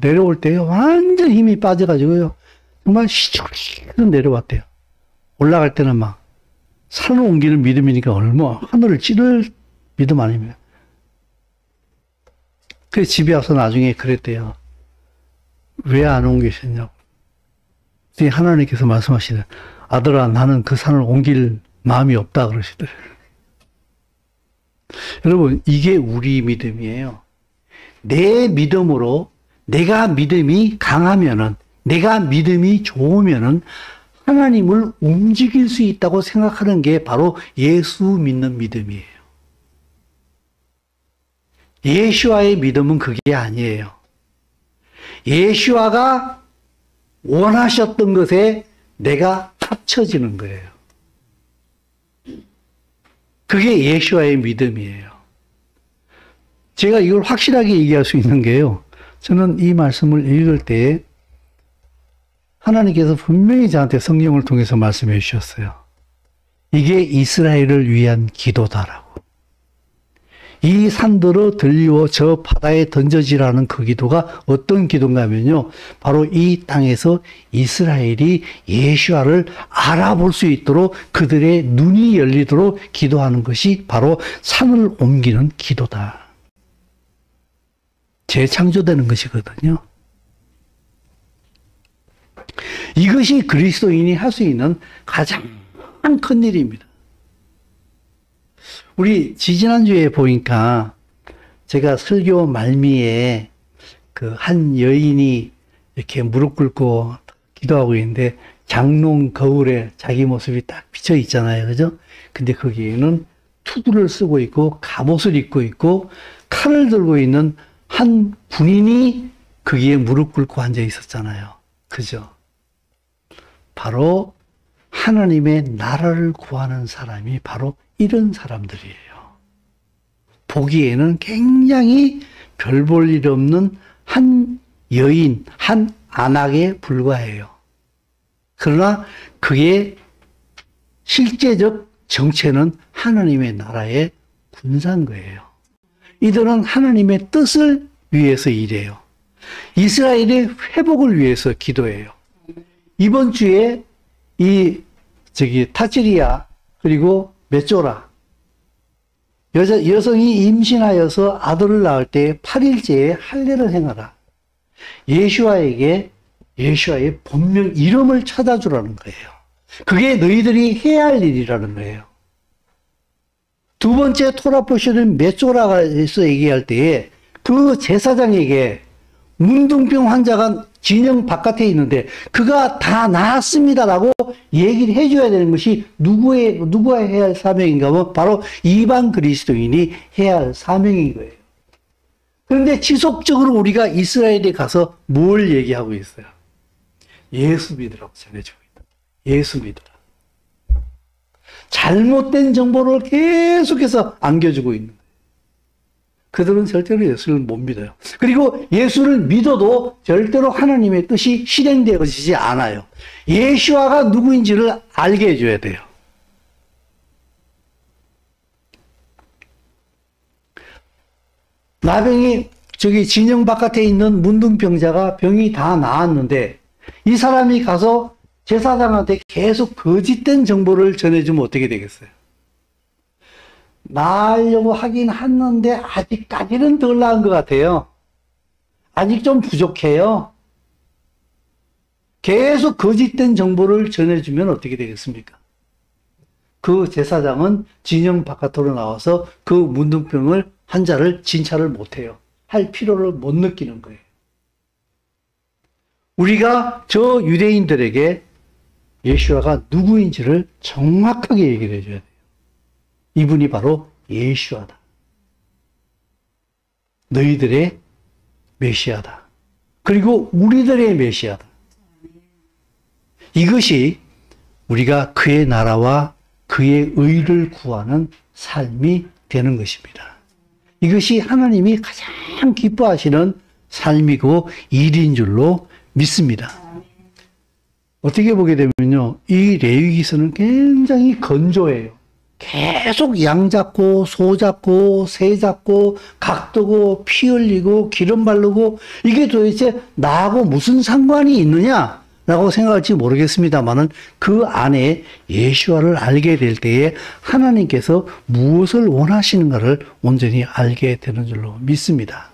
내려올 때요. 완전 힘이 빠져가지고요. 정말 시끌시끌 내려왔대요. 올라갈 때는 막 산을 옮기는 믿음이니까 얼마 하늘을 찌를 믿음 아닙니까? 그래서 집에 와서 나중에 그랬대요. 왜 안 옮기셨냐고. 하나님께서 말씀하시더래요. 아들아, 나는 그 산을 옮길 마음이 없다 그러시더래요. 여러분, 이게 우리 믿음이에요. 내 믿음으로 내가 믿음이 강하면은, 내가 믿음이 좋으면은 하나님을 움직일 수 있다고 생각하는 게 바로 예수 믿는 믿음이에요. 예수와의 믿음은 그게 아니에요. 예수와가 원하셨던 것에 내가 합쳐지는 거예요. 그게 예수와의 믿음이에요. 제가 이걸 확실하게 얘기할 수 있는 게요. 저는 이 말씀을 읽을 때 하나님께서 분명히 저한테 성경을 통해서 말씀해 주셨어요. 이게 이스라엘을 위한 기도다라고. 이 산들을 들리워 저 바다에 던져지라는 그 기도가 어떤 기도인가 하면요. 바로 이 땅에서 이스라엘이 예수와를 알아볼 수 있도록 그들의 눈이 열리도록 기도하는 것이 바로 산을 옮기는 기도다. 재창조되는 것이거든요. 이것이 그리스도인이 할 수 있는 가장 큰 일입니다. 우리 지지난주에 보니까 제가 설교 말미에 그 한 여인이 이렇게 무릎 꿇고 기도하고 있는데 장롱 거울에 자기 모습이 딱 비쳐 있잖아요. 그죠? 근데 거기에는 투구를 쓰고 있고 갑옷을 입고 있고 칼을 들고 있는 한 군인이 거기에 무릎 꿇고 앉아 있었잖아요. 그죠? 바로 하나님의 나라를 구하는 사람이 바로 이런 사람들이에요. 보기에는 굉장히 별 볼 일 없는 한 여인, 한 안악에 불과해요. 그러나 그의 실제적 정체는 하나님의 나라의 군사인 거예요. 이들은 하나님의 뜻을 위해서 일해요. 이스라엘의 회복을 위해서 기도해요. 이번 주에 타치리아 그리고 메쪼라 여성이 임신하여서 아들을 낳을 때 8일째에 할례를 행하라. 예수와에게 예수와의 본명 이름을 찾아주라는 거예요. 그게 너희들이 해야 할 일이라는 거예요. 두 번째 토라 포션은 메쪼라에서 얘기할 때에 그 제사장에게 문둥병 환자가 진영 바깥에 있는데 그가 다 나았습니다라고 얘기를 해줘야 되는 것이 누가 해야 할 사명인가 하면 바로 이방 그리스도인이 해야 할 사명인 거예요. 그런데 지속적으로 우리가 이스라엘에 가서 뭘 얘기하고 있어요? 예수 믿으라고 전해주고 있다. 예수 믿으라. 잘못된 정보를 계속해서 안겨주고 있는 거예요. 그들은 절대로 예수를 못 믿어요. 그리고 예수를 믿어도 절대로 하나님의 뜻이 실행되어지지 않아요. 예수아가 누구인지를 알게 해줘야 돼요. 나병이 저기 진영 바깥에 있는 문둥병자가 병이 다 나았는데 이 사람이 가서 제사장한테 계속 거짓된 정보를 전해주면 어떻게 되겠어요? 나으려고 하긴 했는데 아직까지는 덜 나은 것 같아요. 아직 좀 부족해요. 계속 거짓된 정보를 전해주면 어떻게 되겠습니까? 그 제사장은 진영 바깥으로 나와서 그 문둥병을 환자를 진찰을 못해요. 할 필요를 못 느끼는 거예요. 우리가 저 유대인들에게 예수아가 누구인지를 정확하게 얘기를 해줘야 돼요. 이분이 바로 예수아다. 너희들의 메시아다. 그리고 우리들의 메시아다. 이것이 우리가 그의 나라와 그의 의를 구하는 삶이 되는 것입니다. 이것이 하나님이 가장 기뻐하시는 삶이고 일인 줄로 믿습니다. 어떻게 보게 되면요, 이 레위기서는 굉장히 건조해요. 계속 양 잡고 소 잡고 새 잡고 각 두고 피 흘리고 기름 바르고 이게 도대체 나하고 무슨 상관이 있느냐라고 생각할지 모르겠습니다만은 그 안에 예수아를 알게 될 때에 하나님께서 무엇을 원하시는가를 온전히 알게 되는 줄로 믿습니다.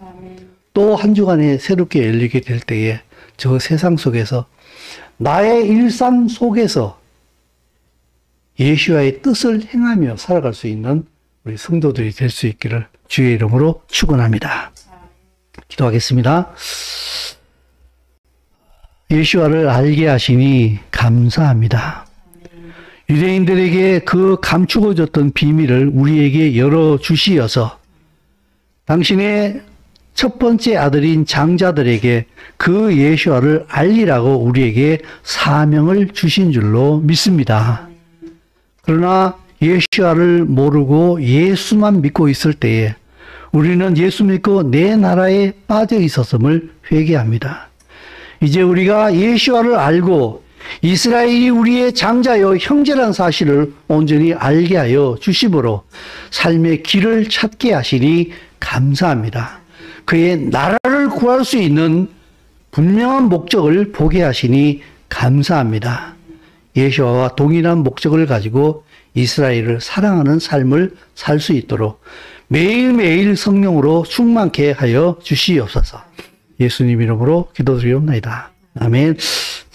또 한 주간에 새롭게 열리게 될 때에 저 세상 속에서 나의 일상 속에서 예수와의 뜻을 행하며 살아갈 수 있는 우리 성도들이 될 수 있기를 주의 이름으로 축원합니다. 기도하겠습니다. 예수와를 알게 하시니 감사합니다. 유대인들에게 그 감추어졌던 비밀을 우리에게 열어주시어서 당신의 첫 번째 아들인 장자들에게 그 예수와를 알리라고 우리에게 사명을 주신 줄로 믿습니다. 그러나 예수와를 모르고 예수만 믿고 있을 때에 우리는 예수 믿고 내 나라에 빠져 있었음을 회개합니다. 이제 우리가 예수와를 알고 이스라엘이 우리의 장자요 형제란 사실을 온전히 알게 하여 주심으로 삶의 길을 찾게 하시니 감사합니다. 그의 나라를 구할 수 있는 분명한 목적을 보게 하시니 감사합니다. 예수와와 동일한 목적을 가지고 이스라엘을 사랑하는 삶을 살 수 있도록 매일매일 성령으로 충만케 하여 주시옵소서. 예수님 이름으로 기도드리옵나이다. 아멘.